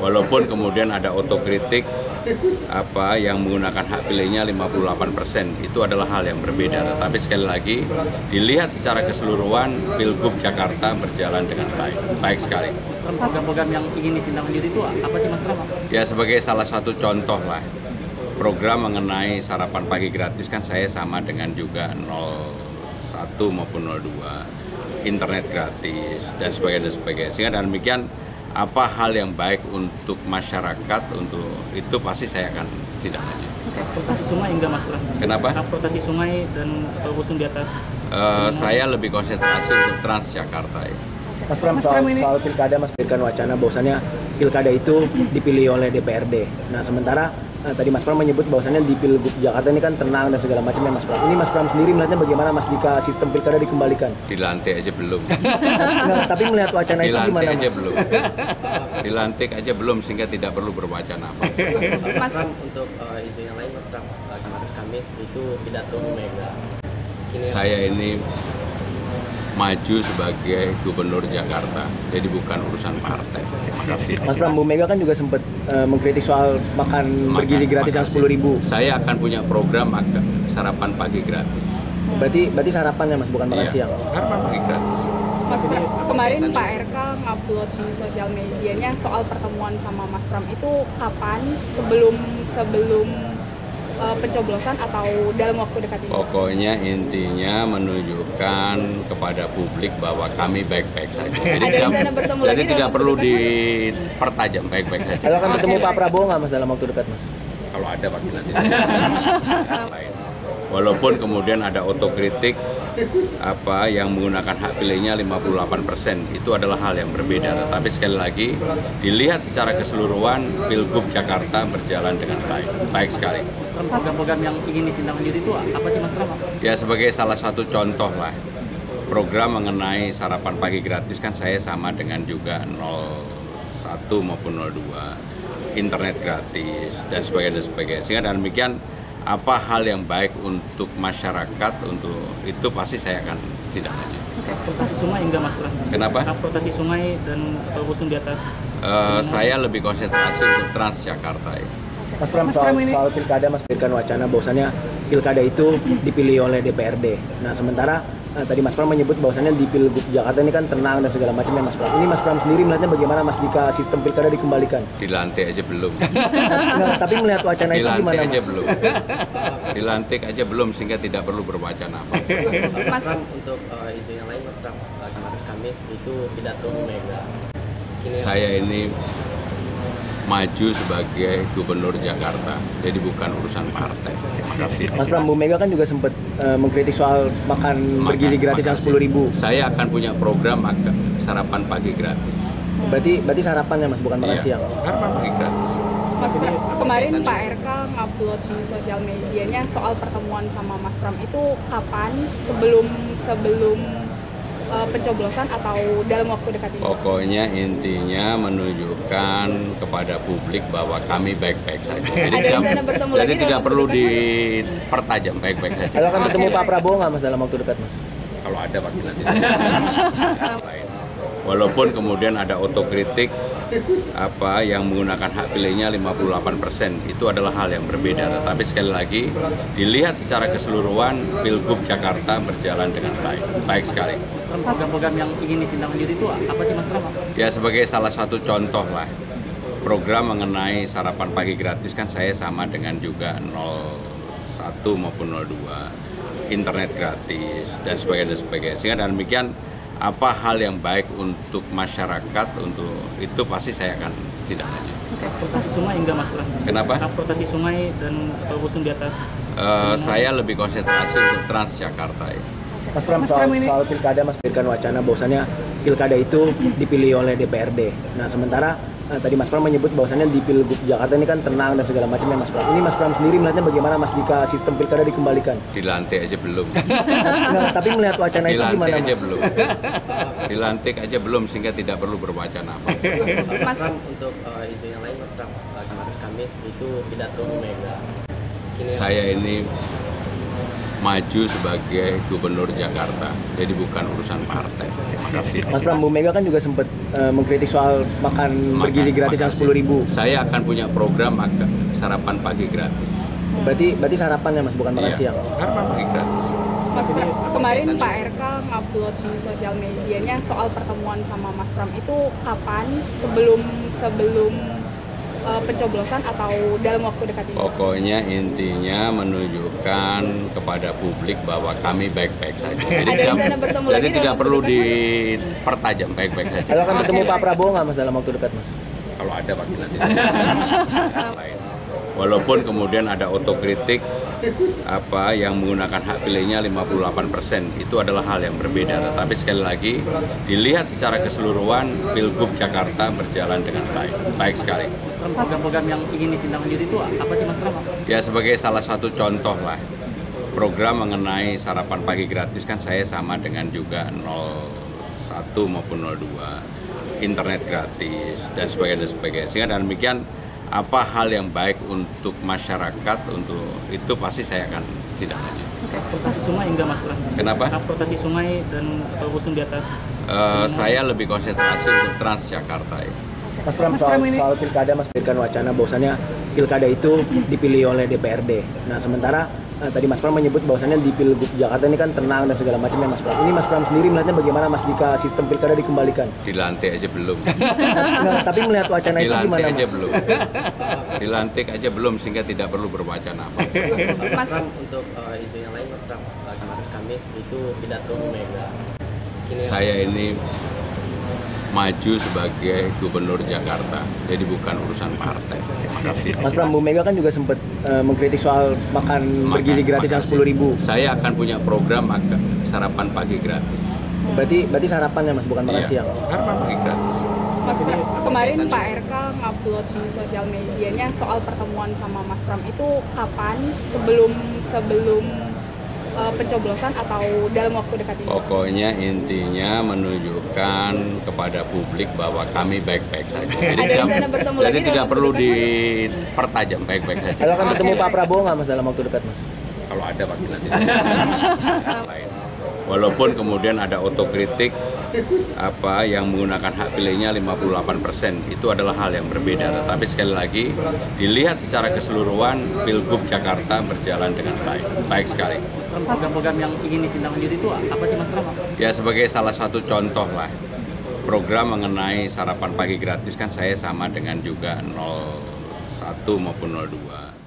Walaupun kemudian ada otokritik yang menggunakan hak pilihnya 58%, itu adalah hal yang berbeda. Tetapi sekali lagi dilihat secara keseluruhan Pilgub Jakarta berjalan dengan baik sekali. Program-program yang ingin ditindaklanjuti itu apa sih Mas Pram? Ya sebagai salah satu contoh lah, program mengenai sarapan pagi gratis kan saya sama dengan juga 01 maupun 02, internet gratis dan sebagainya. Sehingga dengan demikian apa hal yang baik untuk masyarakat, untuk itu pasti saya akan tidak lanjut. Transportasi sungai enggak Mas Pram? Kenapa? Transportasi sungai dan khusus di atas. Saya lebih konsentrasi untuk Transjakarta ya. Mas Pram, soal pilkada, Mas berikan wacana bahwasannya pilkada itu dipilih oleh DPRD. Nah sementara tadi Mas Pram menyebut bahwasannya di Pilgub Jakarta ini kan tenang dan segala macam ya Mas Pram. Ini Mas Pram sendiri melihatnya bagaimana Mas jika sistem pilkada dikembalikan? Dilantik aja belum. Nah, tapi melihat wacana itu gimana? Dilantik aja belum. Dilantik aja belum sehingga tidak perlu berwacana apa. Mas untuk isu yang lain Mas Pram, kemarin Kamis itu pidato Mega. Saya ini maju sebagai gubernur Jakarta, jadi bukan urusan partai. Terima kasih. Mas Pram, Bu Mega kan juga sempat mengkritik soal makan bergizi gratis yang 10.000. Saya akan punya program sarapan pagi gratis. Berarti sarapannya Mas, bukan makan siang. Sarapan pagi gratis. Mas Pram, kemarin Pak RK ngupload di sosial medianya soal pertemuan sama Mas Pram itu kapan? Sebelum pencoblosan atau dalam waktu dekat ini? Pokoknya intinya menunjukkan kepada publik bahwa kami baik-baik saja. Jadi tidak perlu dipertajam, baik-baik saja. Kalau akan ketemu Pak Prabowo nggak Mas dalam waktu dekat Mas? Kalau ada pasti nanti. Walaupun kemudian ada otokritik yang menggunakan hak pilihnya 58%, itu adalah hal yang berbeda. Tetapi sekali lagi dilihat secara keseluruhan Pilgub Jakarta berjalan dengan baik sekali. Program-program yang ingin ditindaklanjuti itu apa sih Mas Pram? Ya sebagai salah satu contoh lah, program mengenai sarapan pagi gratis kan saya sama dengan juga 01 maupun 02, internet gratis dan sebagainya. Sehingga dengan demikian apa hal yang baik untuk masyarakat, untuk itu pasti saya akan tidak lanjut. Transportasi sungai enggak Mas Pram? Kenapa? Transportasi sungai dan khusus di atas. Saya lebih konsentrasi untuk Transjakarta ya. Mas Pram, soal pilkada, Mas berikan wacana bahwasannya pilkada itu dipilih oleh DPRD. Nah sementara tadi Mas Pram menyebut bahwasannya di Pilgub Jakarta ini kan tenang dan segala macam ya Mas Pram. Ini Mas Pram sendiri melihatnya bagaimana Mas jika sistem pilkada dikembalikan? Dilantik aja belum. Nah, tapi melihat wacana itu gimana? Dilantik aja belum. Dilantik aja belum sehingga tidak perlu berwacana apa. Mas Pram untuk isu yang lain Mas Pram, kemarin Kamis itu pidato Mega. Saya ini maju sebagai gubernur Jakarta, jadi bukan urusan partai. Terima kasih. Mas Pram, Bu Mega kan juga sempat mengkritik soal makan bergizi gratis yang 10.000. Saya akan punya program sarapan pagi gratis. Berarti sarapannya Mas, bukan makan siang. Sarapan pagi gratis. Mas Pram, kemarin Pak RK ngupload di sosial medianya soal pertemuan sama Mas Pram itu kapan? Sebelum pencoblosan atau dalam waktu dekat ini? Pokoknya intinya menunjukkan kepada publik bahwa kami baik-baik saja. Jadi tidak perlu dipertajam, baik-baik saja. Kalau akan ketemu Pak Prabowo nggak Mas dalam waktu dekat Mas? Kalau ada pasti nanti. Walaupun kemudian ada otokritik yang menggunakan hak pilihnya 58%, itu adalah hal yang berbeda. Tetapi sekali lagi dilihat secara keseluruhan Pilgub Jakarta berjalan dengan baik sekali. Program-program yang ingin ditindaklanjuti itu apa sih Mas Pram? Ya sebagai salah satu contoh lah, program mengenai sarapan pagi gratis kan saya sama dengan juga 01 maupun 02, internet gratis dan sebagainya. Sehingga dengan demikian apa hal yang baik untuk masyarakat, untuk itu pasti saya akan tidak lanjut. Transportasi sungai enggak Mas Pram? Kenapa? Transportasi sungai dan khusus di atas. Saya lebih konsentrasi untuk Transjakarta ya. Mas Pram, soal pilkada, Mas berikan wacana bahwasannya pilkada itu dipilih oleh DPRD. Nah sementara tadi Mas Pram menyebut bahwasannya di Pilgub Jakarta ini kan tenang dan segala macam ya Mas Pram. Ini Mas Pram sendiri melihatnya bagaimana Mas jika sistem pilkada dikembalikan? Dilantik aja belum. Nah, tapi melihat wacana itu gimana? Dilantik aja belum. Dilantik aja belum sehingga tidak perlu berwacana apa. Mas Pram untuk isu yang lain Mas Pram, kemarin Kamis itu pidato Mega. Saya ini maju sebagai gubernur Jakarta. Jadi bukan urusan partai. Terima kasih. Mas Pram, Bu Mega kan juga sempat mengkritik soal makan bergizi gratis yang 10.000. Saya akan punya program sarapan pagi gratis. Berarti sarapannya Mas, bukan makan Iya, siang. sarapan pagi gratis. Mas Pram, kemarin Pak RK ngupload di sosial medianya soal pertemuan sama Mas Pram itu kapan? Sebelum pencoblosan atau dalam waktu dekat ini? Pokoknya intinya menunjukkan kepada publik bahwa kami baik-baik saja. Jadi tidak perlu dipertajam, baik-baik saja. Kalau akan ketemu Pak Prabowo nggak Mas dalam waktu dekat Mas? Kalau ada pasti nanti lain. Walaupun kemudian ada otokritik yang menggunakan hak pilihnya 58%, itu adalah hal yang berbeda. Tetapi sekali lagi dilihat secara keseluruhan Pilgub Jakarta berjalan dengan baik sekali. Program-program yang ingin ditindaklanjuti itu apa sih Mas Pram? Ya sebagai salah satu contoh lah, program mengenai sarapan pagi gratis kan saya sama dengan juga 01 maupun 02, internet gratis dan sebagainya. Sehingga dengan demikian apa hal yang baik untuk masyarakat, untuk itu pasti saya akan tidak lanjut. Transportasi sungai enggak Mas Pram? Kenapa? Transportasi sungai dan rusun di atas. Saya lebih konsentrasi untuk Transjakarta ya. Mas Pram, soal pilkada Mas berikan wacana bahwasannya pilkada itu dipilih oleh DPRD. Nah sementara tadi Mas Pram menyebut bahwasannya di Pilgub Jakarta ini kan tenang dan segala macam ya Mas Pram. Ini Mas Pram sendiri melihatnya bagaimana Mas jika sistem pilkada dikembalikan? Dilantik aja belum. Nah, tapi melihat wacana itu Dilantik gimana aja Mas? belum. Dilantik aja belum sehingga tidak perlu berwacana apa. Mas Pram, untuk isu yang lain Mas Pram, kemarin Kamis itu pidato Bu Mega. Saya ini maju sebagai gubernur Jakarta, jadi bukan urusan partai. Terima kasih. Mas Pram, Bu Mega kan juga sempat mengkritik soal makan bergizi gratis yang 10.000. Saya akan punya program sarapan pagi gratis. Berarti sarapannya Mas, bukan makan Iya, siang. sarapan pagi gratis. Mas Pram, kemarin Pak RK ngupload di sosial medianya soal pertemuan sama Mas Pram itu kapan? Sebelum pencoblosan atau dalam waktu dekat ini? Pokoknya intinya menunjukkan kepada publik bahwa kami baik-baik saja. Jadi tidak perlu dipertajam, baik-baik saja. Kalau akan ketemu Pak Prabowo nggak Mas dalam waktu dekat Mas? Kalau ada pasti nanti lain. Walaupun kemudian ada otokritik yang menggunakan hak pilihnya 58%, itu adalah hal yang berbeda. Tetapi sekali lagi dilihat secara keseluruhan Pilgub Jakarta berjalan dengan baik sekali. Program-program yang ingin ditindaklanjuti itu apa sih Mas Pram? Ya sebagai salah satu contoh lah, program mengenai sarapan pagi gratis kan saya sama dengan juga 01 maupun 02.